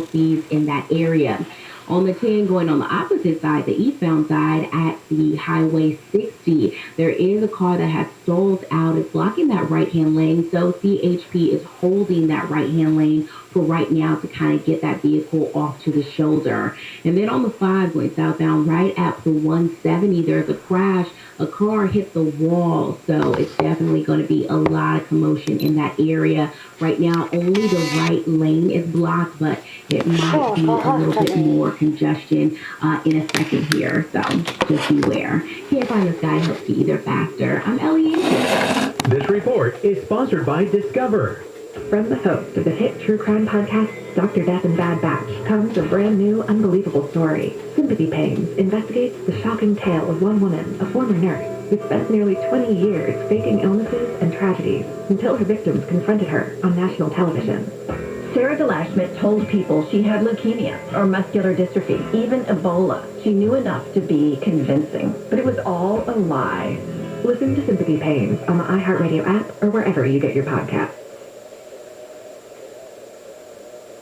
fees in that area. On the 10, going on the opposite side, the eastbound side at the Highway 60, there is a car that has stalled out. It's blocking that right hand lane. So CHP is holding that right hand lane for right now to kind of get that vehicle off to the shoulder. And then on the 5, going southbound, right at the 170, there's a crash. A car hit the wall. So it's definitely going to be a lot of commotion in that area. Right now, only the right lane is blocked, but it might be a little bit more congestion in a second here. So just beware. Can't find this guy helps you either faster. I'm Ellie. This report is sponsored by Discover. From the host of the hit true crime podcast, Dr. Death and Bad Batch, comes a brand new, unbelievable story. Sympathy Pains investigates the shocking tale of one woman, a former nurse, who spent nearly 20 years faking illnesses and tragedies until her victims confronted her on national television. Sarah DeLashmit told people she had leukemia or muscular dystrophy, even Ebola. She knew enough to be convincing, but it was all a lie. Listen to Sympathy Pains on the iHeartRadio app or wherever you get your podcasts.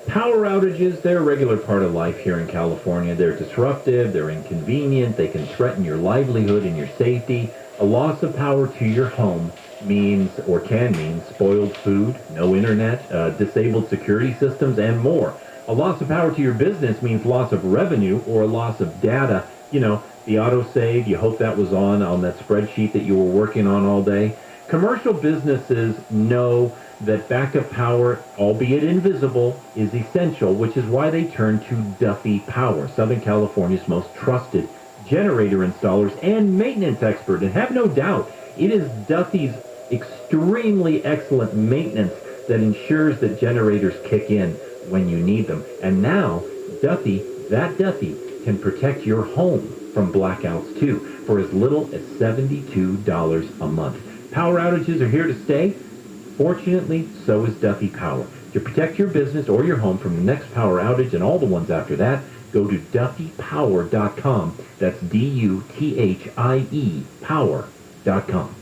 Power outages, they're a regular part of life here in California. They're disruptive, they're inconvenient, they can threaten your livelihood and your safety. A loss of power to your home means, or can mean, spoiled food, no internet, disabled security systems, and more. A loss of power to your business means loss of revenue or a loss of data. You know, the autosave, you hope that was on that spreadsheet that you were working on all day. Commercial businesses know that backup power, albeit invisible, is essential, which is why they turn to Duffy Power, Southern California's most trusted generator installers and maintenance expert. And have no doubt, it is Duffy's extremely excellent maintenance that ensures that generators kick in when you need them. And now, Duffy can protect your home from blackouts too, for as little as $72 a month. Power outages are here to stay. Fortunately, so is Duffy Power. To protect your business or your home from the next power outage and all the ones after that, go to DuffyPower.com. That's DUTHIE Power.com.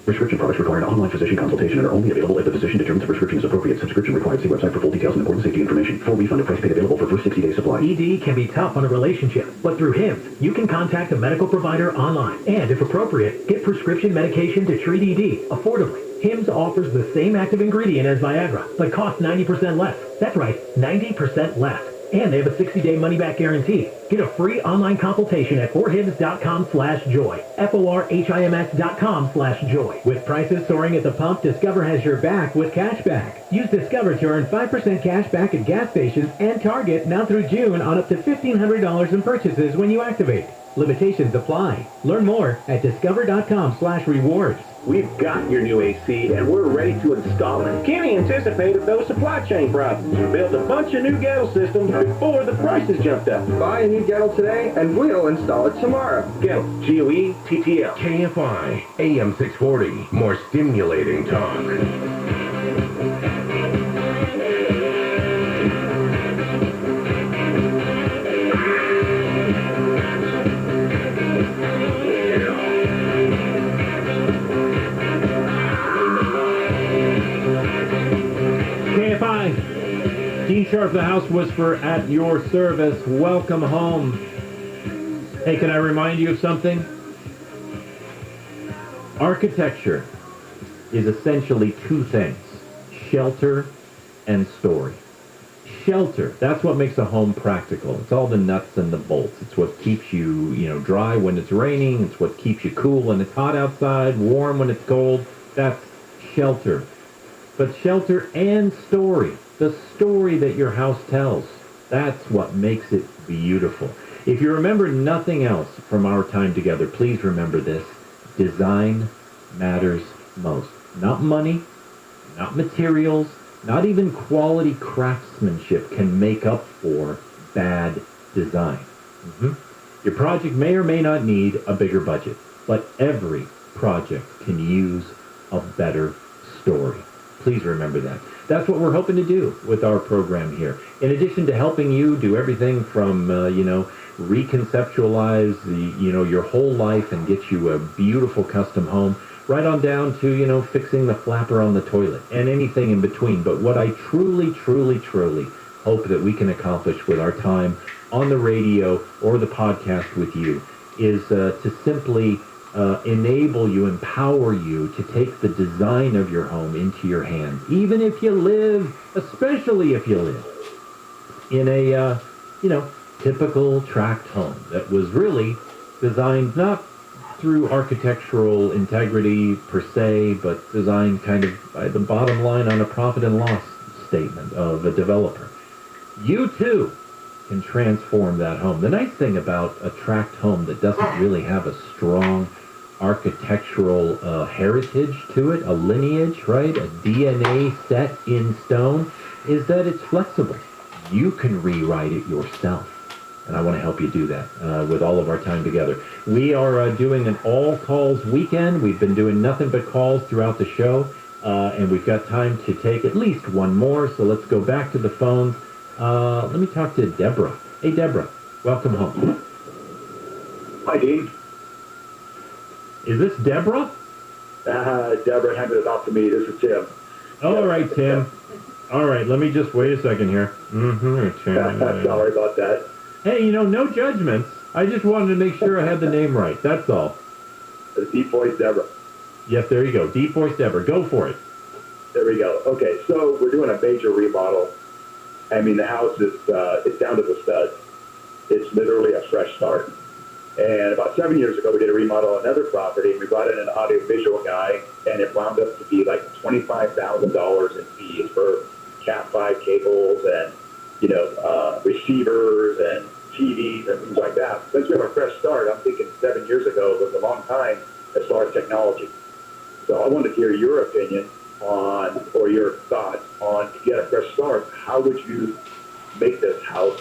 Prescription products require an online physician consultation and are only available if the physician determines the prescription is appropriate. Subscription required. See website for full details and important safety information. Full refund if price paid available for first 60-day supply. ED can be tough on a relationship, but through HIMS, you can contact a medical provider online and, if appropriate, get prescription medication to treat ED affordably. HIMS offers the same active ingredient as Viagra, but costs 90% less. That's right, 90% less. And they have a 60-day money-back guarantee. Get a free online consultation at forhims.com/joy. forhims.com/joy. With prices soaring at the pump, Discover has your back with cash back. Use Discover to earn 5% cash back at gas stations and Target now through June on up to $1,500 in purchases when you activate. Limitations apply. Learn more at discover.com/rewards. We've got your new AC, and we're ready to install it. Kenny anticipated those supply chain problems and built a bunch of new ghetto systems before the prices jumped up. Buy a new ghetto today, and we'll install it tomorrow. Ghetto, G-O-E-T-T-L. KFI, AM 640, more stimulating talk. Dean Sharp, the House Whisperer, at your service. Welcome home. Hey, can I remind you of something? Architecture is essentially two things: shelter and story. Shelter, that's what makes a home practical. It's all the nuts and the bolts. It's what keeps you, dry when it's raining. It's what keeps you cool when it's hot outside, warm when it's cold. That's shelter. But shelter and story, the story that your house tells, that's what makes it beautiful. If you remember nothing else from our time together, please remember this: design matters most. Not money, not materials, not even quality craftsmanship can make up for bad design. Your project may or may not need a bigger budget, but every project can use a better story. Please remember that. That's what we're hoping to do with our program here. In addition to helping you do everything from, reconceptualize your whole life and get you a beautiful custom home, right on down to, fixing the flapper on the toilet and anything in between. But what I truly hope that we can accomplish with our time on the radio or the podcast with you is to simply enable you, empower you to take the design of your home into your hands. Even if you live, especially if you live in a, typical tract home that was really designed not through architectural integrity per se, but designed kind of by the bottom line on a profit and loss statement of a developer. You too can transform that home. The nice thing about a tract home that doesn't really have a strong architectural heritage to it, a lineage, right, a DNA set in stone, is that it's flexible. You can rewrite it yourself. And I want to help you do that with all of our time together. We are doing an all-calls weekend. We've been doing nothing but calls throughout the show, and we've got time to take at least one more, so let's go back to the phones. Let me talk to Deborah. Hey, Deborah, welcome home. Hi, Dean. Is this Deborah? Deborah handed it off to me. This is Tim. All right, Tim. All right, let me just wait a second here. Sorry about that. Hey, no judgments. I just wanted to make sure I had the name right. That's all. The deep voice Deborah. Yes, there you go. Deep voice Deborah. Go for it. There we go. Okay, so we're doing a major remodel. I mean, the house is it's down to the studs. It's literally a fresh start. And about 7 years ago, we did a remodel on another property. We brought in an audiovisual guy, and it wound up to be like $25,000 in fees for Cat5 cables and, receivers and TVs and things like that. Since we have a fresh start, I'm thinking 7 years ago was a long time as far as technology. So I wanted to hear your opinion on, or your thoughts on, to get a fresh start, how would you make this house,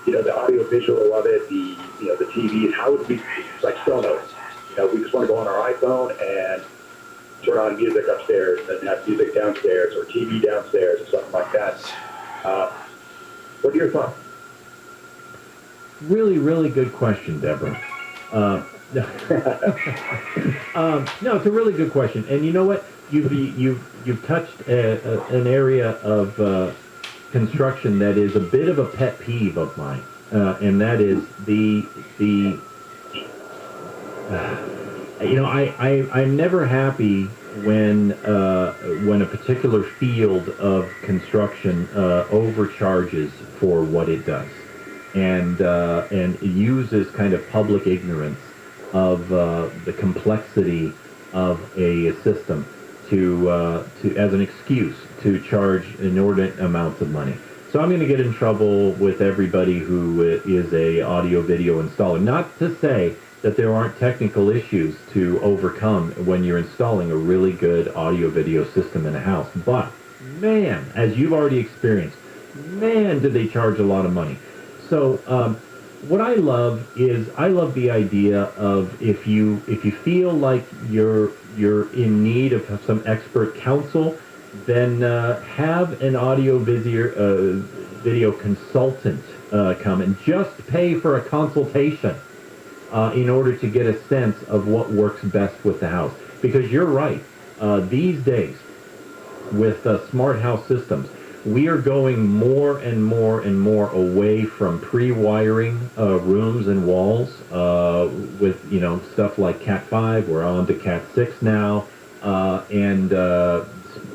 the audio visual of it, the TVs, how would we, like Sonos, we just want to go on our iPhone and turn on music upstairs and have music downstairs or TV downstairs or something like that. What are your thoughts? Really, really good question, Deborah. No, it's a really good question. And you know what? You've touched an area of construction that is a bit of a pet peeve of mine, and that is I'm never happy when a particular field of construction overcharges for what it does, and uses kind of public ignorance of the complexity of a system to as an excuse to charge inordinate amounts of money. So I'm going to get in trouble with everybody who is a audio-video installer. Not to say that there aren't technical issues to overcome when you're installing a really good audio-video system in a house. But, man, as you've already experienced, man, do they charge a lot of money. So what I love is the idea of if you feel like you're in need of some expert counsel, then have an audio video consultant come and just pay for a consultation in order to get a sense of what works best with the house. Because you're right, these days with smart house systems, we are going more and more and more away from pre-wiring rooms and walls with stuff like Cat5. We're on to Cat6 now, and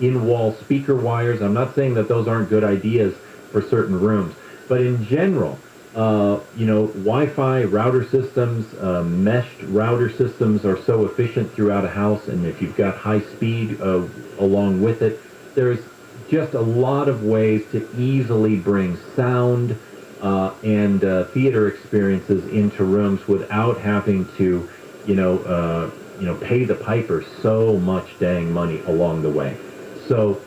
in-wall speaker wires. I'm not saying that those aren't good ideas for certain rooms, but in general, Wi-Fi router systems, meshed router systems are so efficient throughout a house, and if you've got high speed along with it, there's just a lot of ways to easily bring sound and theater experiences into rooms without having to, pay the piper so much dang money along the way. So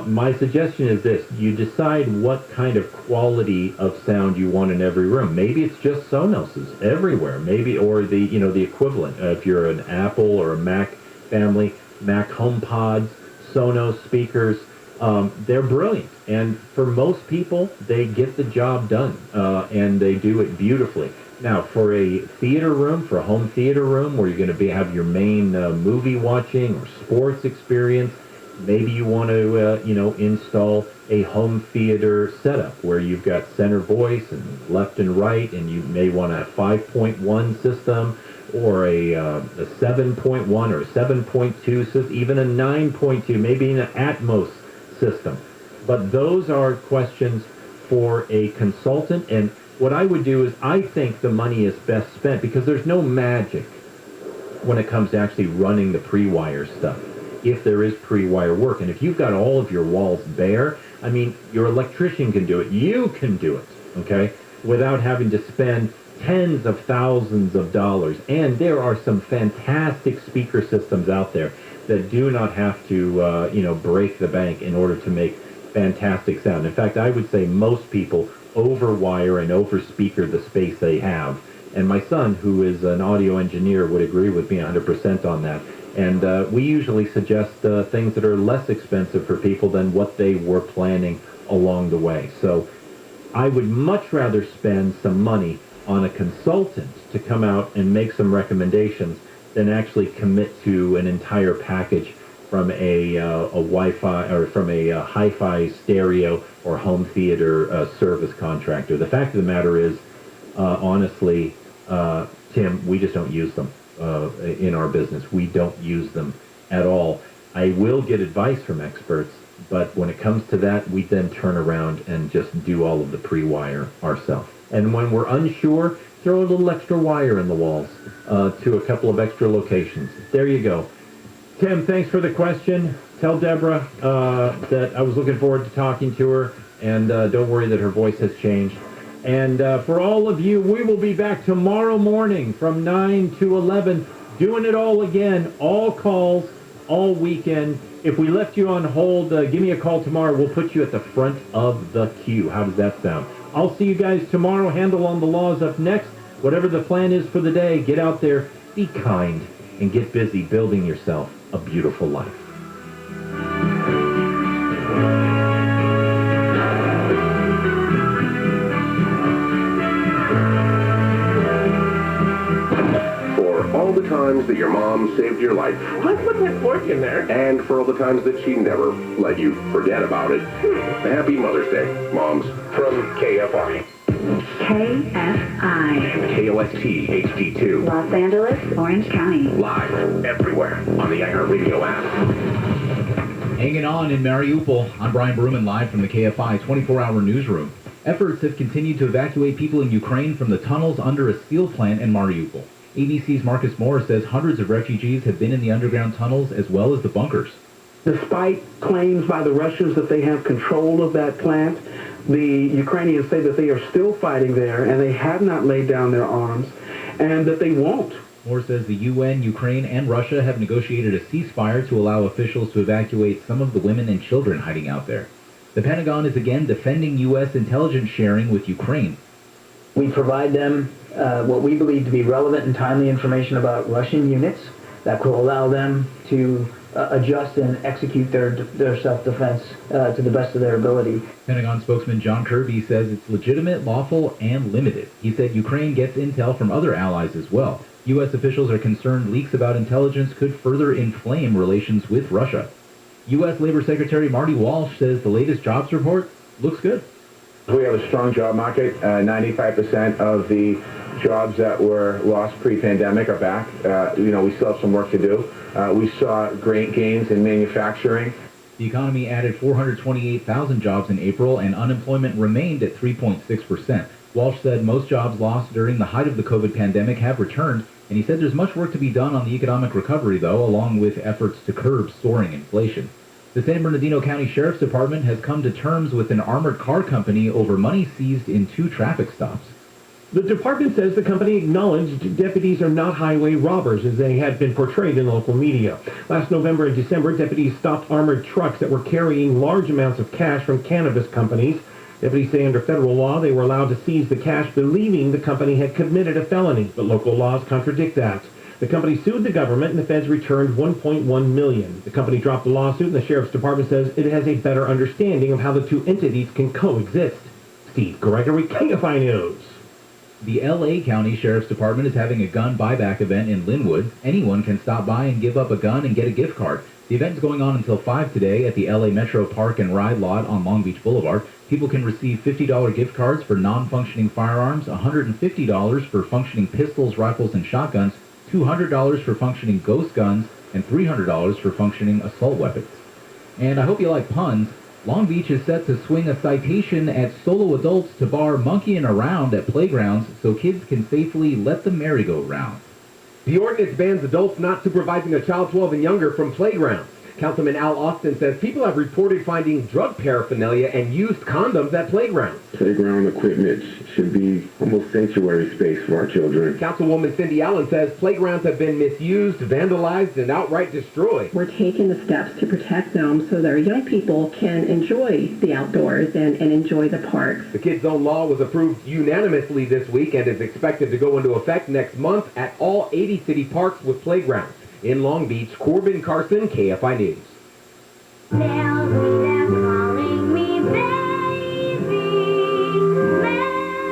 my suggestion is this: you decide what kind of quality of sound you want in every room. Maybe it's just Sonoses everywhere. Maybe, or the equivalent. If you're an Apple or a Mac family, Mac HomePods, Sonos speakers. They're brilliant, and for most people, they get the job done, and they do it beautifully. Now, for a theater room, for a home theater room, where you're going to have your main movie watching or sports experience, maybe you want to, install a home theater setup where you've got center voice and left and right, and you may want a 5.1 system or a 7.1 or a 7.2 system, even a 9.2, maybe an Atmos system. But those are questions for a consultant, and what I would do is I think the money is best spent because there's no magic when it comes to actually running the pre-wire stuff, if there is pre-wire work. And if you've got all of your walls bare, I mean, your electrician can do it. You can do it, okay, without having to spend tens of thousands of dollars. And there are some fantastic speaker systems out there that do not have to, break the bank in order to make fantastic sound. In fact, I would say most people overwire and overspeaker the space they have. And my son, who is an audio engineer, would agree with me 100% on that. And we usually suggest things that are less expensive for people than what they were planning along the way. So I would much rather spend some money on a consultant to come out and make some recommendations than actually commit to an entire package from a Wi-Fi or from a hi-fi stereo or home theater service contractor. The fact of the matter is, honestly, Tim, we just don't use them in our business. We don't use them at all. I will get advice from experts, but when it comes to that, we then turn around and just do all of the pre-wire ourselves. And when we're unsure, throw a little extra wire in the walls to a couple of extra locations. There you go. Tim, thanks for the question. Tell Deborah that I was looking forward to talking to her, and don't worry that her voice has changed. And for all of you, we will be back tomorrow morning from 9 to 11, doing it all again, all calls, all weekend. If we left you on hold, give me a call tomorrow. We'll put you at the front of the queue. How does that sound? I'll see you guys tomorrow. Handle on the Laws up next. Whatever the plan is for the day, get out there, be kind, and get busy building yourself a beautiful life. All the times that your mom saved your life. Let's put that fork in there. And for all the times that she never let you forget about it. Happy Mother's Day, moms. From KFI. KFI. KOST HD2. Los Angeles, Orange County. Live everywhere on the iHeartRadio app. Hanging on in Mariupol, I'm Brian Berman live from the KFI 24-hour newsroom. Efforts have continued to evacuate people in Ukraine from the tunnels under a steel plant in Mariupol. ABC's Marcus Moore says hundreds of refugees have been in the underground tunnels as well as the bunkers. Despite claims by the Russians that they have control of that plant, the Ukrainians say that they are still fighting there and they have not laid down their arms and that they won't. Moore says the UN, Ukraine, and Russia have negotiated a ceasefire to allow officials to evacuate some of the women and children hiding out there. The Pentagon is again defending U.S. intelligence sharing with Ukraine. We provide them what we believe to be relevant and timely information about Russian units that will allow them to adjust and execute their self-defense to the best of their ability. Pentagon spokesman John Kirby says it's legitimate, lawful, and limited. He said Ukraine gets intel from other allies as well. U.S. officials are concerned leaks about intelligence could further inflame relations with Russia. U.S. Labor Secretary Marty Walsh says the latest jobs report looks good. We have a strong job market. 95% of the jobs that were lost pre-pandemic are back. We still have some work to do. We saw great gains in manufacturing. The economy added 428,000 jobs in April, and unemployment remained at 3.6%. Walsh said most jobs lost during the height of the COVID pandemic have returned, and he said there's much work to be done on the economic recovery, though, along with efforts to curb soaring inflation. The San Bernardino County Sheriff's Department has come to terms with an armored car company over money seized in 2 traffic stops. The department says the company acknowledged deputies are not highway robbers as they had been portrayed in local media. Last November and December, deputies stopped armored trucks that were carrying large amounts of cash from cannabis companies. Deputies say under federal law they were allowed to seize the cash believing the company had committed a felony, but local laws contradict that. The company sued the government and the feds returned $1.1 million. The company dropped the lawsuit and the Sheriff's Department says it has a better understanding of how the two entities can coexist. Steve Gregory, Kfi News. The L.A. County Sheriff's Department is having a gun buyback event in Linwood. Anyone can stop by and give up a gun and get a gift card. The event's going on until 5 today at the LA Metro Park and Ride lot on Long Beach Boulevard. People can receive $50 gift cards for non-functioning firearms, $150 for functioning pistols, rifles, and shotguns, $200 for functioning ghost guns, and $300 for functioning assault weapons. And I hope you like puns. Long Beach is set to swing a citation at solo adults to bar monkeying around at playgrounds so kids can safely let the merry-go-round. The ordinance bans adults not supervising a child 12 and younger from playgrounds. Councilman Al Austin says people have reported finding drug paraphernalia and used condoms at playgrounds. Playground equipment should be almost sanctuary space for our children. Councilwoman Cindy Allen says playgrounds have been misused, vandalized, and outright destroyed. We're taking the steps to protect them so that our young people can enjoy the outdoors and enjoy the parks. The Kids Zone law was approved unanimously this week and is expected to go into effect next month at all 80 city parks with playgrounds. In Long Beach, Corbin Carson, KFI News.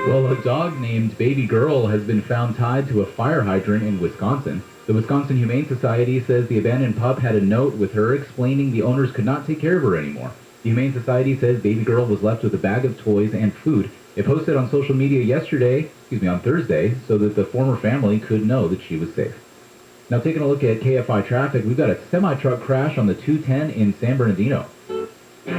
Well, a dog named Baby Girl has been found tied to a fire hydrant in Wisconsin. The Wisconsin Humane Society says the abandoned pup had a note with her explaining the owners could not take care of her anymore. The Humane Society says Baby Girl was left with a bag of toys and food. It posted on social media on Thursday, so that the former family could know that she was safe. Now, taking a look at KFI traffic, we've got a semi-truck crash on the 210 in San Bernardino. At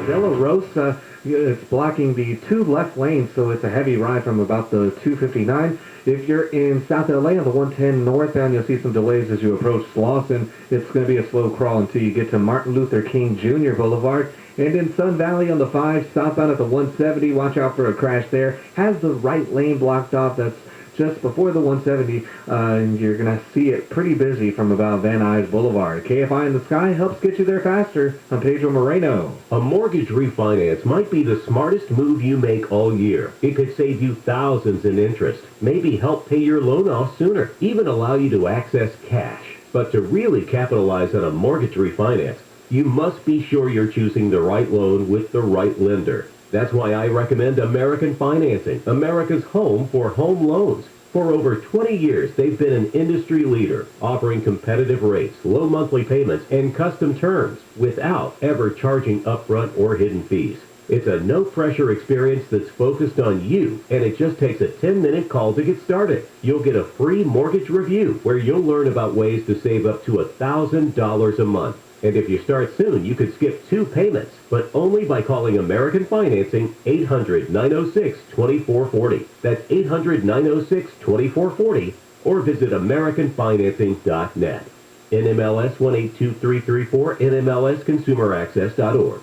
De La Rosa, it's blocking the two left lanes, so it's a heavy ride from about the 259. If you're in South LA on the 110 northbound, you'll see some delays as you approach Slauson. It's going to be a slow crawl until you get to Martin Luther King Jr. Boulevard. And in Sun Valley on the 5 southbound at the 170, watch out for a crash there. Has the right lane blocked off. That's just before the 170, and you're going to see it pretty busy from about Van Nuys Boulevard. KFI in the Sky helps get you there faster. I'm Pedro Moreno. A mortgage refinance might be the smartest move you make all year. It could save you thousands in interest, maybe help pay your loan off sooner, even allow you to access cash. But to really capitalize on a mortgage refinance, you must be sure you're choosing the right loan with the right lender. That's why I recommend American Financing, America's home for home loans. For over 20 years, they've been an industry leader, offering competitive rates, low monthly payments, and custom terms without ever charging upfront or hidden fees. It's a no-pressure experience that's focused on you, and it just takes a 10-minute call to get started. You'll get a free mortgage review where you'll learn about ways to save up to $1,000 a month. And if you start soon, you could skip 2 payments, but only by calling American Financing 800-906-2440. That's 800-906-2440, or visit AmericanFinancing.net. NMLS 182334, NMLSConsumerAccess.org.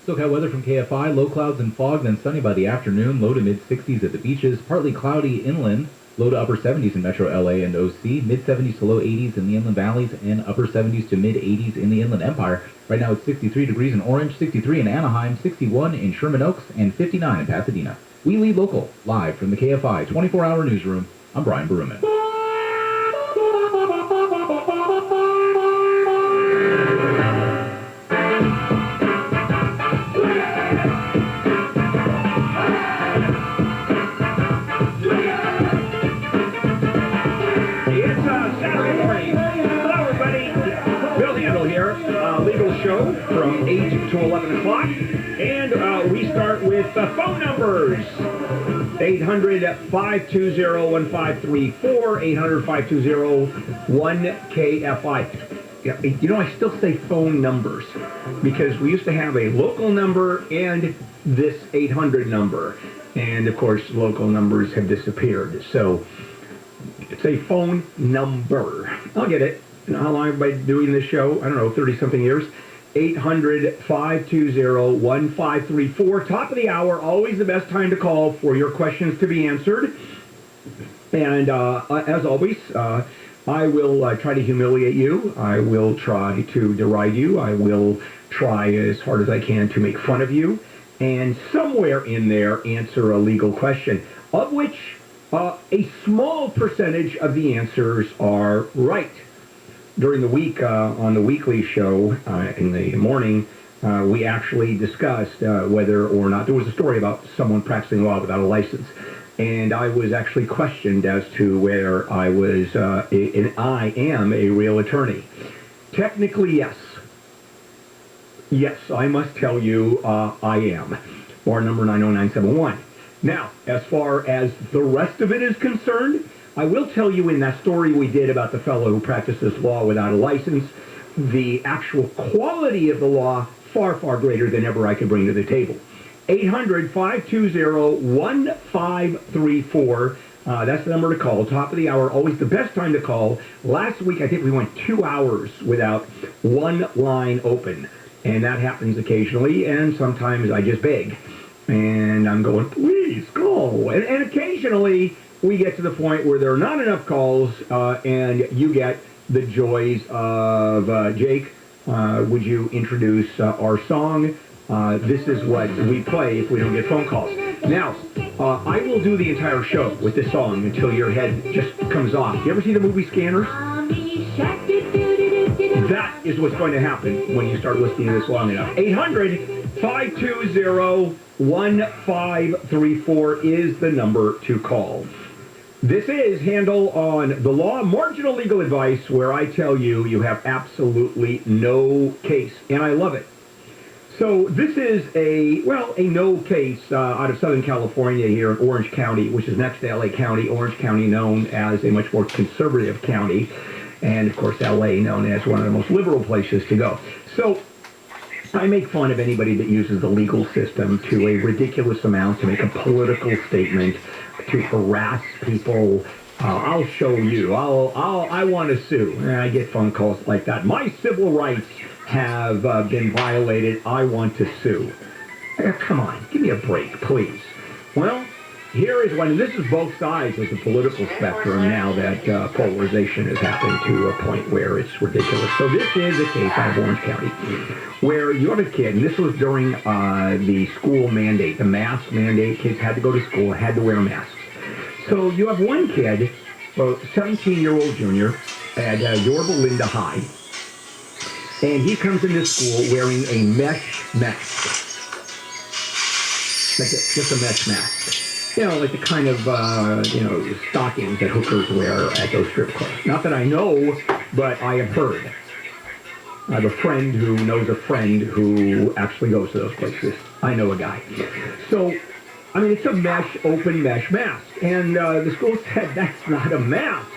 SoCal weather from KFI, low clouds and fog, then sunny by the afternoon, low to mid-60s at the beaches, partly cloudy inland, low to upper 70s in Metro LA and OC, mid-70s to low 80s in the inland valleys, and upper 70s to mid-80s in the Inland Empire. Right now it's 63 degrees in Orange, 63 in Anaheim, 61 in Sherman Oaks, and 59 in Pasadena. We lead local, live from the KFI 24-hour newsroom. I'm Brian Berumen. Show from 8 to 11 o'clock, and we start with phone numbers. 800-520-1534, 800-520-1KFI. Yeah, you know, I still say phone numbers because we used to have a local number and this 800 number, and of course local numbers have disappeared, so it's a phone number. I'll get it. You know how long have I been doing this show? I don't know, 30-something years. 800-520-1534. Top of the hour, always the best time to call for your questions to be answered. And as always, I will try to humiliate you. I will try to deride you. I will try as hard as I can to make fun of you. And somewhere in there, answer a legal question, of which a small percentage of the answers are right. During the week, on the weekly show in the morning, we actually discussed whether or not there was a story about someone practicing law without a license. And I was actually questioned as to whether I was, I am a real attorney. Technically, yes. Yes, I must tell you, I am. Bar number 90971. Now, as far as the rest of it is concerned, I will tell you in that story we did about the fellow who practices law without a license, the actual quality of the law, far, far greater than ever I could bring to the table. 800-520-1534. That's the number to call. Top of the hour, always the best time to call. Last week, I think we went 2 hours without one line open. And that happens occasionally, and sometimes I just beg. And I'm going, please, call. And occasionally, we get to the point where there are not enough calls, and you get the joys of, Jake, would you introduce our song? This is what we play if we don't get phone calls. Now, I will do the entire show with this song until your head just comes off. You ever see the movie Scanners? That is what's going to happen when you start listening to this long enough. 800-520-1534 is the number to call. This is Handel on the Law, marginal legal advice, where I tell you you have absolutely no case, and I love it. So this is a no case out of Southern California here in Orange County, which is next to LA County. Orange County known as a much more conservative county, and of course LA known as one of the most liberal places to go. So I make fun of anybody that uses the legal system to a ridiculous amount to make a political statement, to harass people. I'll show you. I want to sue. And I get phone calls like that. My civil rights have been violated. I want to sue. Come on, give me a break, please. Well, here is one. This is both sides of the political spectrum now that polarization has happened to a point where it's ridiculous. So this is a case out of Orange County where you have a kid, and this was during the school mandate, the mask mandate. Kids had to go to school, had to wear masks. So you have one kid, a 17-year-old junior at Yorba Linda High, and he comes into school wearing a mesh mask. Like just a mesh mask. You know, like the kind of, stockings that hookers wear at those strip clubs. Not that I know, but I have heard. I have a friend who knows a friend who actually goes to those places. I know a guy. So, I mean, it's a open mesh mask. And the school said, that's not a mask.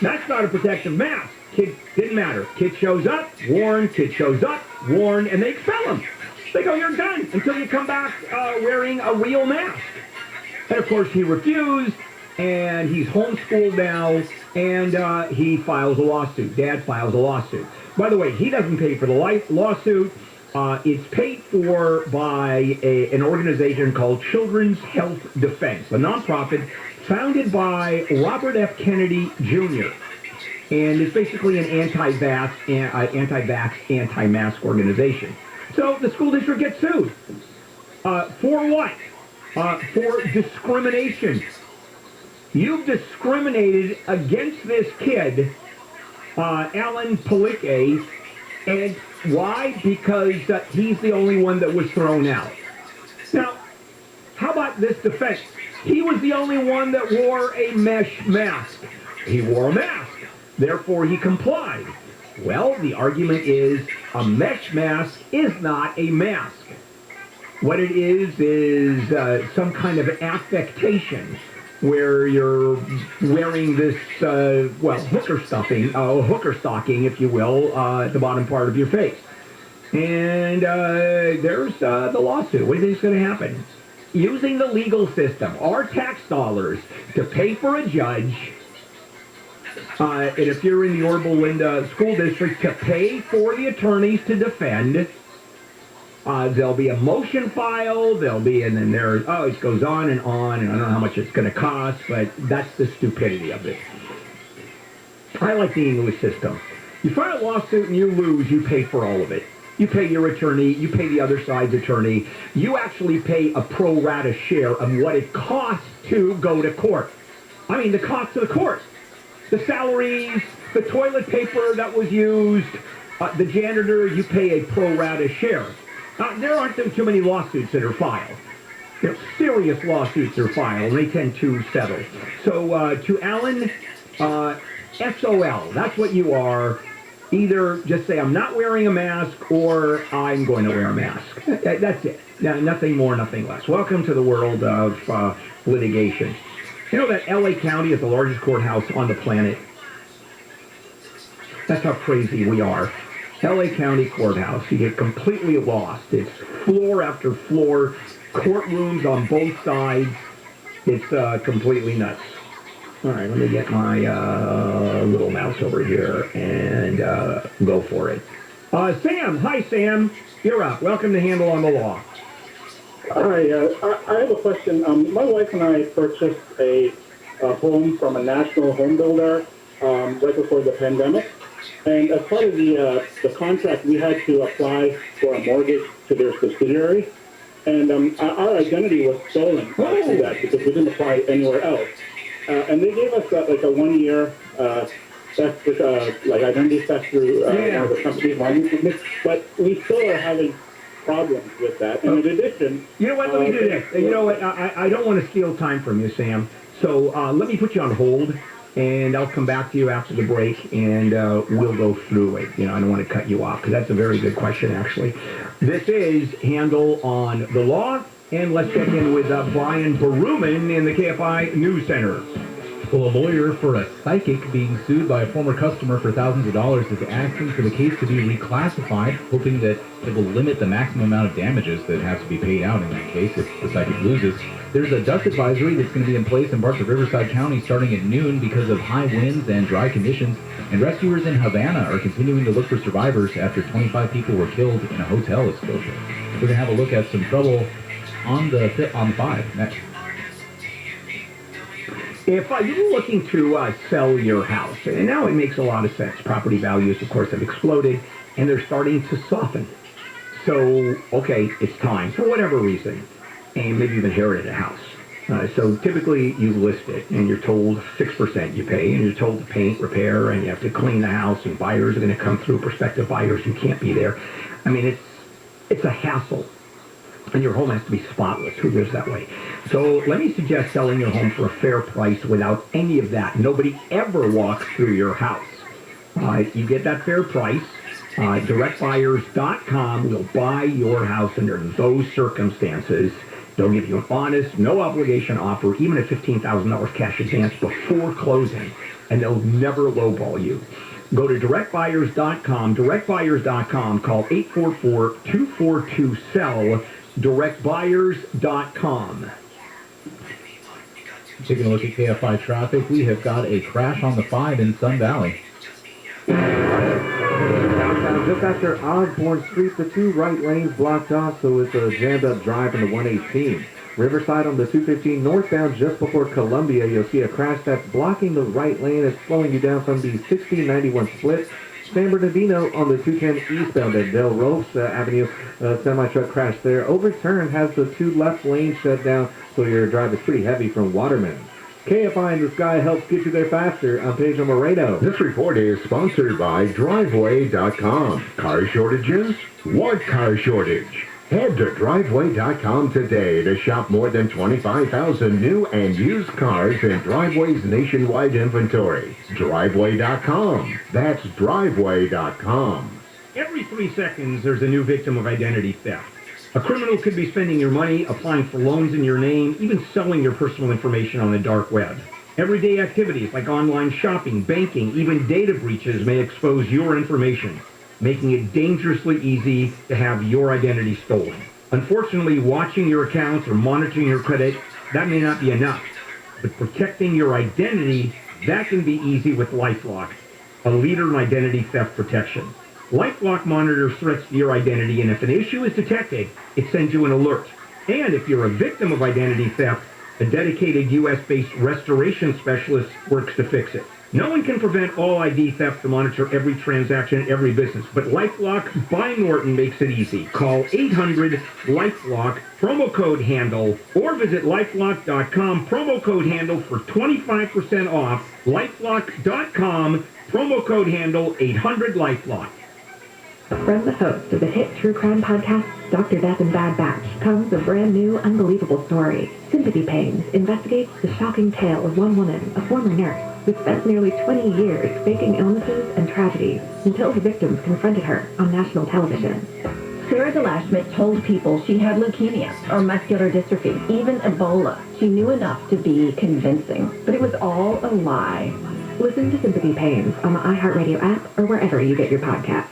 That's not a protective mask. Kid, didn't matter. Kid shows up, warned. Kid shows up, warned, and they expel him. They go, you're done until you come back wearing a real mask. And, of course, he refused, and he's homeschooled now, and he files a lawsuit. Dad files a lawsuit. By the way, he doesn't pay for the lawsuit. It's paid for by an organization called Children's Health Defense, a nonprofit founded by Robert F. Kennedy, Jr., and it's basically an anti-vax, anti-mask organization. So the school district gets sued. For what? For discrimination. You've discriminated against this kid, Alan Palicke, and why? Because he's the only one that was thrown out. Now, how about this defense? He was the only one that wore a mesh mask. He wore a mask. Therefore, he complied. Well, the argument is a mesh mask is not a mask. What it is some kind of affectation where you're wearing this, hooker stocking, if you will, at the bottom part of your face. And there's the lawsuit. What do you think is going to happen? Using the legal system, our tax dollars, to pay for a judge, and if you're in the Yorba Linda School District, to pay for the attorneys to defend. There'll be a motion filed, and then it goes on, and I don't know how much it's going to cost, but that's the stupidity of it. I like the English system. You file a lawsuit and you lose, you pay for all of it. You pay your attorney, you pay the other side's attorney, you actually pay a pro rata share of what it costs to go to court. I mean, the cost of the court. The salaries, the toilet paper that was used, the janitor, you pay a pro rata share. There aren't too many lawsuits that are filed. serious lawsuits are filed, and they tend to settle. So to Alan, SOL, that's what you are. Either just say, I'm not wearing a mask, or I'm going to wear a mask. That's it. Nothing more, nothing less. Welcome to the world of litigation. You know that LA County is the largest courthouse on the planet? That's how crazy we are. LA County Courthouse, you get completely lost. It's floor after floor, courtrooms on both sides. It's completely nuts. All right, let me get my little mouse over here and go for it. Sam, hi Sam, you're up. Welcome to Handle on the Law. Hi, I have a question. My wife and I purchased a home from a national home builder right before the pandemic. And as part of the contract, we had to apply for a mortgage to their subsidiary. And our identity was stolen through that because we didn't apply anywhere else. And they gave us like a 1 year theft, like identity theft through one of the company's lending companies. But we still are having problems with that. And in addition... You know what, let me do this. You know what, I don't want to steal time from you, Sam. So let me put you on hold, and I'll come back to you after the break, and we'll go through it. You know, I don't want to cut you off, because that's a very good question, actually. This is Handle on the Law, and let's check in with Brian Baruman in the KFI News Center. Well, a lawyer for a psychic being sued by a former customer for thousands of dollars is asking for the case to be reclassified, hoping that it will limit the maximum amount of damages that have to be paid out in that case if the psychic loses. There's a dust advisory that's going to be in place in parts of Riverside County starting at noon because of high winds and dry conditions, and rescuers in Havana are continuing to look for survivors after 25 people were killed in a hotel explosion. We're going to have a look at some trouble on the 5 next. If you're looking to sell your house, and now it makes a lot of sense. Property values, of course, have exploded, and they're starting to soften. So, okay, it's time, for whatever reason, and maybe you've inherited a house. So typically you list it, and you're told 6% you pay, and you're told to paint, repair, and you have to clean the house, and buyers are going to come through, prospective buyers who can't be there. I mean, it's a hassle. And your home has to be spotless. Who lives that way? So let me suggest selling your home for a fair price without any of that. Nobody ever walks through your house. You get that fair price. Directbuyers.com will buy your house under those circumstances. They'll give you an honest, no obligation offer, even a $15,000 cash advance before closing, and they'll never lowball you. Go to directbuyers.com, directbuyers.com, call 844-242-SELL, directbuyers.com. Taking a look at KFI traffic, we have got a crash on the 5 in Sun Valley. Downtown, just after Osborne Street, the two right lanes blocked off, so it's a jammed-up drive on the 118. Riverside on the 215 northbound just before Columbia, you'll see a crash that's blocking the right lane. It's slowing you down from the 1691 split. San Bernardino on the 210 eastbound at Del Ropes Avenue. Semi-truck crash there. Overturned, has the two left lanes shut down, so your drive is pretty heavy from Waterman. KFI in the Sky helps get you there faster. I'm Pedro Moreno. This report is sponsored by Driveway.com. Car shortages? What car shortage? Head to Driveway.com today to shop more than 25,000 new and used cars in Driveway's nationwide inventory. Driveway.com. That's Driveway.com. Every 3 seconds, there's a new victim of identity theft. A criminal could be spending your money, applying for loans in your name, even selling your personal information on the dark web. Everyday activities like online shopping, banking, even data breaches may expose your information, making it dangerously easy to have your identity stolen. Unfortunately, watching your accounts or monitoring your credit, that may not be enough. But protecting your identity, that can be easy with LifeLock, a leader in identity theft protection. LifeLock monitors threats to your identity, and if an issue is detected, it sends you an alert. And if you're a victim of identity theft, a dedicated U.S.-based restoration specialist works to fix it. No one can prevent all ID theft to monitor every transaction, every business, but LifeLock by Norton makes it easy. Call 800-LifeLock, promo code HANDLE, or visit LifeLock.com, promo code HANDLE for 25% off. LifeLock.com, promo code HANDLE, 800-LifeLock. From the host of the hit true crime podcast, Dr. Death and Bad Batch, comes a brand new, unbelievable story. Sympathy Pains investigates the shocking tale of one woman, a former nurse, who spent nearly 20 years faking illnesses and tragedies until her victims confronted her on national television. Sarah DeLashmet told people she had leukemia or muscular dystrophy, even Ebola. She knew enough to be convincing, but it was all a lie. Listen to Sympathy Pains on the iHeartRadio app or wherever you get your podcasts.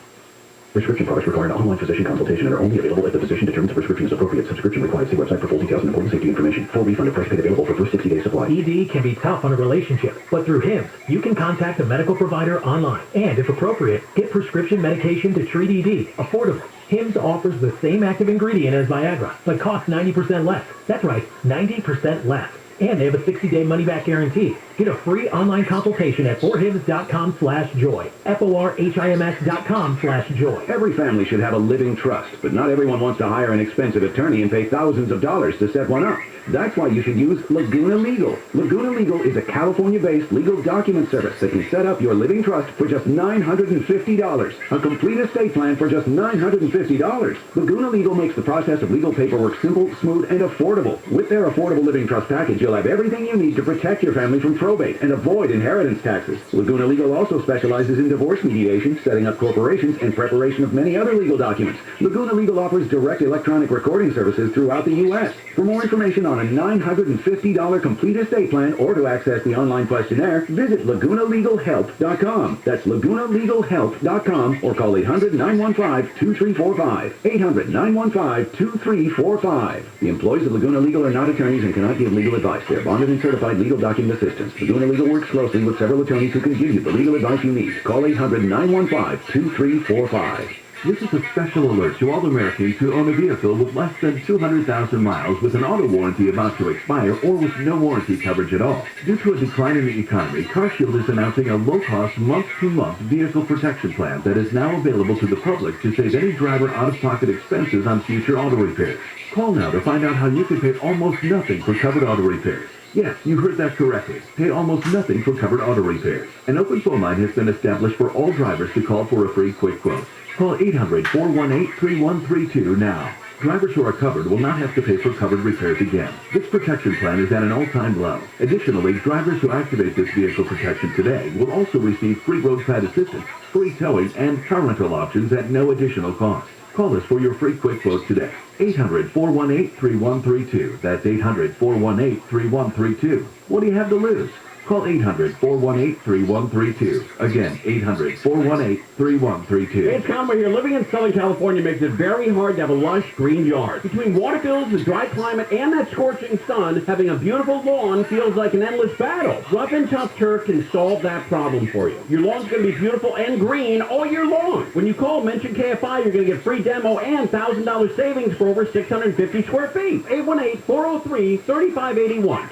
Prescription products require an online physician consultation and are only available if the physician determines the prescription is appropriate. Subscription required. See website for full details and important safety information. Full refund if price paid available for first 60-day supply. ED can be tough on a relationship, but through HIMS, you can contact a medical provider online and, if appropriate, get prescription medication to treat ED affordably. HIMS offers the same active ingredient as Viagra, but costs 90% less. That's right, 90% less. And they have a 60-day money-back guarantee. Get a free online consultation at forhims.com/joy. forhims.com/joy. Every family should have a living trust, but not everyone wants to hire an expensive attorney and pay thousands of dollars to set one up. That's why you should use Laguna Legal. Laguna Legal is a California-based legal document service that can set up your living trust for just $950. A complete estate plan for just $950. Laguna Legal makes the process of legal paperwork simple, smooth, and affordable. With their affordable living trust package, you'll have everything you need to protect your family from probate and avoid inheritance taxes. Laguna Legal also specializes in divorce mediation, setting up corporations, and preparation of many other legal documents. Laguna Legal offers direct electronic recording services throughout the U.S. For more information on a $950 complete estate plan or to access the online questionnaire, visit LagunaLegalHelp.com. That's LagunaLegalHelp.com or call 800-915-2345. 800-915-2345. The employees of Laguna Legal are not attorneys and cannot give legal advice. They are bonded and certified legal document assistants. Laguna Legal works closely with several attorneys who can give you the legal advice you need. Call 800-915-2345. This is a special alert to all Americans who own a vehicle with less than 200,000 miles with an auto warranty about to expire or with no warranty coverage at all. Due to a decline in the economy, CarShield is announcing a low-cost, month-to-month vehicle protection plan that is now available to the public to save any driver out-of-pocket expenses on future auto repairs. Call now to find out how you can pay almost nothing for covered auto repairs. Yes, you heard that correctly. Pay almost nothing for covered auto repairs. An open phone line has been established for all drivers to call for a free quick quote. Call 800-418-3132 now. Drivers who are covered will not have to pay for covered repairs again. This protection plan is at an all-time low. Additionally, drivers who activate this vehicle protection today will also receive free roadside assistance, free towing, and car rental options at no additional cost. Call us for your free quick quote today. 800-418-3132. That's 800-418-3132. What do you have to lose? Call 800-418-3132. Again, 800-418-3132. It's Conway here. Living in Southern California makes it very hard to have a lush green yard. Between water bills, the dry climate, and that scorching sun, having a beautiful lawn feels like an endless battle. Rough and Tough Turf can solve that problem for you. Your lawn's going to be beautiful and green all year long. When you call, mention KFI, you're going to get free demo and $1,000 savings for over 650 square feet. 818-403-3581.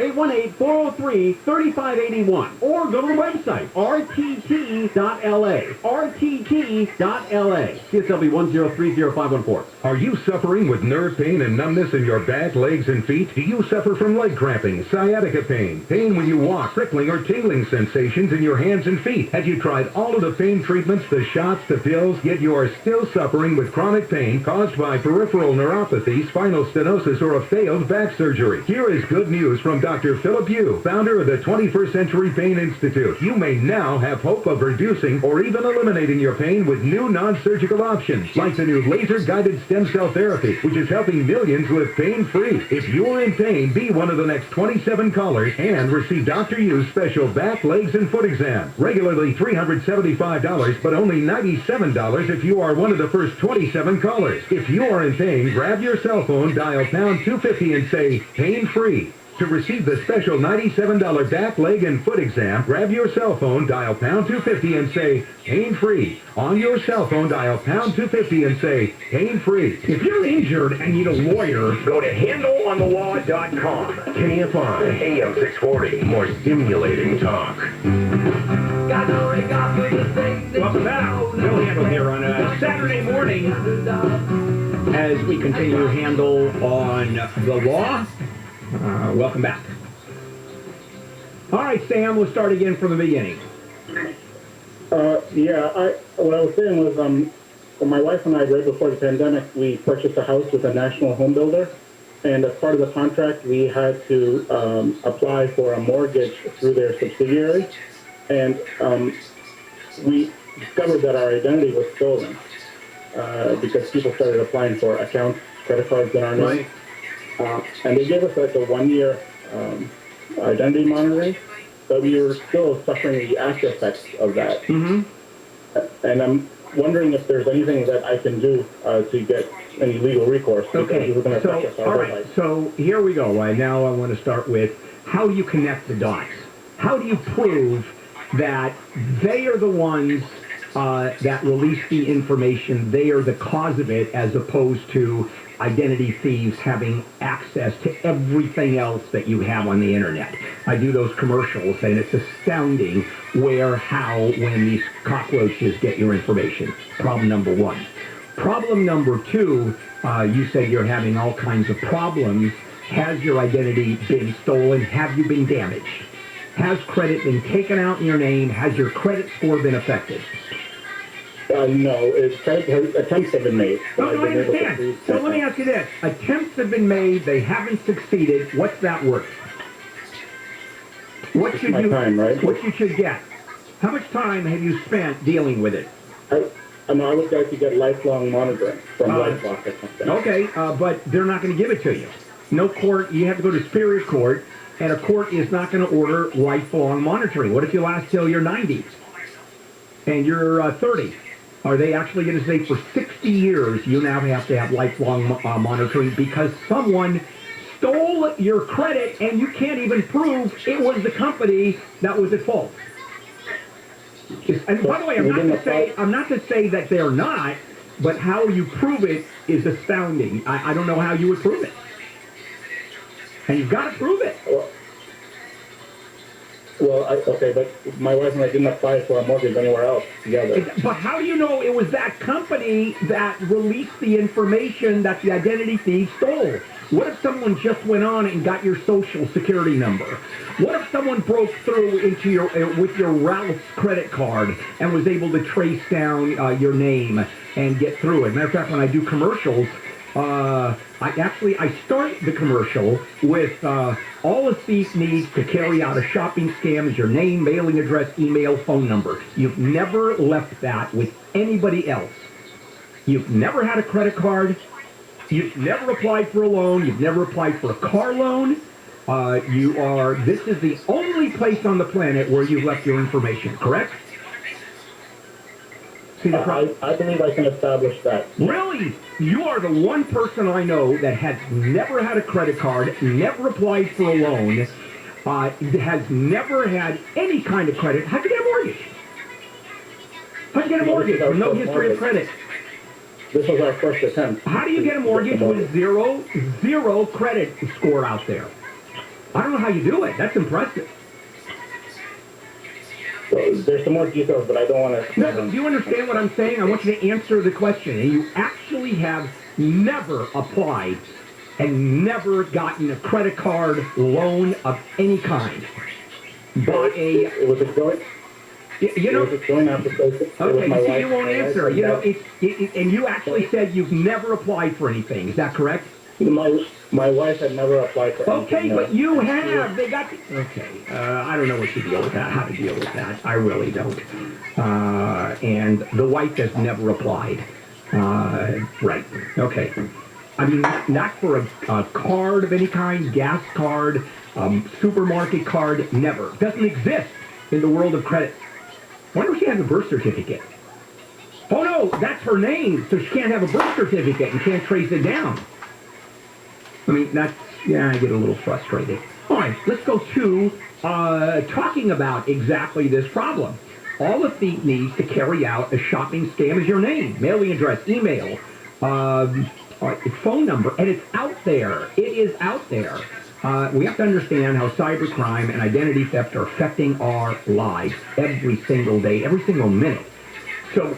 818-403-3581. Or go to the website, rtt.la. rtt.la. CSLB 1030514. Are you suffering with nerve pain and numbness in your back, legs, and feet? Do you suffer from leg cramping, sciatica pain, pain when you walk, prickling or tingling sensations in your hands and feet? Have you tried all of the pain treatments, the shots, the pills, yet you are still suffering with chronic pain caused by peripheral neuropathy, spinal stenosis, or a failed back surgery? Here is good news from Dr. Philip Yu, founder of the 21st Century Pain Institute. You may now have hope of reducing or even eliminating your pain with new non-surgical options, like the new laser-guided stem cell therapy, which is helping millions live pain-free. If you're in pain, be one of the next 27 callers and receive Dr. Yu's special back, legs, and foot exam. Regularly $375, but only $97 if you are one of the first 27 callers. If you are in pain, grab your cell phone, dial pound 250 and say, pain-free. To receive the special $97 back, leg, and foot exam, grab your cell phone, dial pound 250 and say, pain-free. On your cell phone, dial pound 250 and say, pain-free. If you're injured and need a lawyer, go to handleonthelaw.com. KFI AM 640. More stimulating talk. Welcome back. Bill Handel here on a Saturday morning as we continue to handle on the law. Welcome back. All right, Sam, we'll start again from the beginning. What I was saying was, well, my wife and I, right before the pandemic, we purchased a house with a national home builder. And as part of the contract, we had to apply for a mortgage through their subsidiary. And we discovered that our identity was stolen because people started applying for accounts, credit cards in our name. And they gave us like a 1-year identity monitoring, but we were still suffering the after effects of that. Mm-hmm. And I'm wondering if there's anything that I can do to get any legal recourse. Okay, because we're gonna affect us all right, so here we go. Now I want to start with, how do you connect the dots? How do you prove that they are the ones that release the information, they are the cause of it, as opposed to identity thieves having access to everything else that you have on the internet? I do those commercials, and it's astounding where, how, when these cockroaches get your information. Problem number one. Problem number two, you said you're having all kinds of problems. Has your identity been stolen? Have you been damaged? Has credit been taken out in your name? Has your credit score been affected? No, attempts have been made. No, I understand. So let me ask you this. Attempts have been made, they haven't succeeded. What's that worth? What should you, time, right? What you should get? How much time have you spent dealing with it? I would like to get lifelong monitoring from LifeLock or something. Okay, but they're not going to give it to you. No court, you have to go to Superior Court, and a court is not going to order lifelong monitoring. What if you last till you're 90 and you're 30? Are they actually going to say for 60 years you now have to have lifelong monitoring because someone stole your credit and you can't even prove it was the company that was at fault? And by the way, I'm not to say that they're not, but how you prove it is astounding. I don't know how you would prove it. And you've got to prove it. Okay, but my wife and I didn't apply for a mortgage anywhere else together. But how do you know it was that company that released the information that the identity thief stole? What if someone just went on and got your social security number? What if someone broke through into your with your Ralph's credit card and was able to trace down your name and get through it? Matter of fact, when I do commercials, I start the commercial with all a thief needs to carry out a shopping scam is your name, mailing address, email, phone number. You've never left that with anybody else. You've never had a credit card. You've never applied for a loan. You've never applied for a car loan. This is the only place on the planet where you've left your information, correct? I believe I can establish that. Really? You are the one person I know that has never had a credit card, never applied for a loan, has never had any kind of credit. How'd you get a mortgage? How'd you get a mortgage with no history of credit? This was our first attempt. How do you get a mortgage with zero credit score out there? I don't know how you do it. That's impressive. There's some more details, but I don't want to... No, do you understand what I'm saying? I want you to answer the question. And you actually have never applied and never gotten a credit card loan of any kind. It was a joint... You know, it was a joint application. Okay, you see, you won't answer. You know, and you actually said you've never applied for anything. Is that correct? My wife had never applied for anything. Okay, but you have. They got... Okay, I don't know what to deal with that, how to deal with that. I really don't. And the wife has never applied. Right, okay. I mean, not for a card of any kind, gas card, supermarket card, never. Doesn't exist in the world of credit. Why don't she have a birth certificate? Oh, no, that's her name, so she can't have a birth certificate and can't trace it down. I mean, I get a little frustrated. All right, let's go to talking about exactly this problem. All a thief needs to carry out a shopping scam is your name, mailing address, email, phone number, and it's out there. It is out there. We have to understand how cybercrime and identity theft are affecting our lives every single day, every single minute. So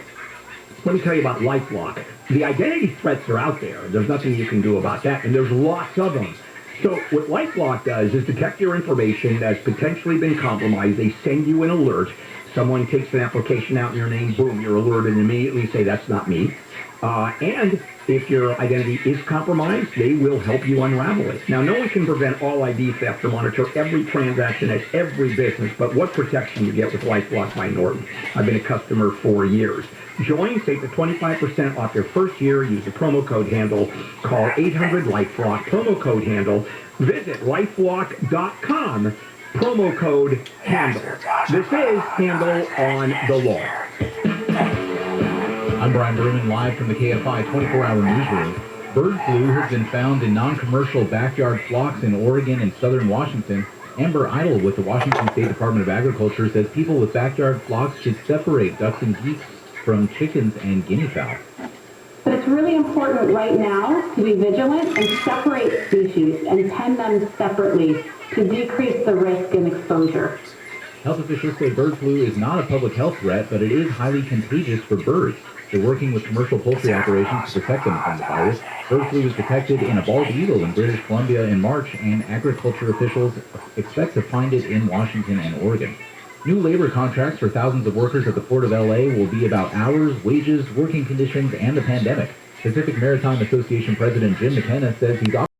let me tell you about LifeLock. The identity threats are out there. There's nothing you can do about that, and there's lots of them. So what LifeLock does is detect your information that's potentially been compromised. They send you an alert Someone takes an application out in your name, boom, you're alerted and immediately say, that's not me. And if your identity is compromised, they will help you unravel it. Now, no one can prevent all ID theft or monitor every transaction at every business, but what protection you get with LifeLock by Norton. I've been a customer for years. Join, save the 25% off your first year. Use the promo code HANDLE. Call 800-LifeLock, promo code HANDLE. Visit lifelock.com, promo code HANDLE. This is Handle on the Law. I'm Brian Berman, live from the KFI 24-hour newsroom. Bird flu has been found in non-commercial backyard flocks in Oregon and southern Washington. Amber Idle with the Washington State Department of Agriculture says people with backyard flocks should separate ducks and geese from chickens and guinea fowl. But it's really important right now to be vigilant and separate species and pen them separately to decrease the risk and exposure. Health officials say bird flu is not a public health threat, but it is highly contagious for birds. They're working with commercial poultry operations to protect them from the virus. Bird flu was detected in a bald eagle in British Columbia in March, and agriculture officials expect to find it in Washington and Oregon. New labor contracts for thousands of workers at the Port of LA will be about hours, wages, working conditions, and the pandemic. Pacific Maritime Association President Jim McKenna says he's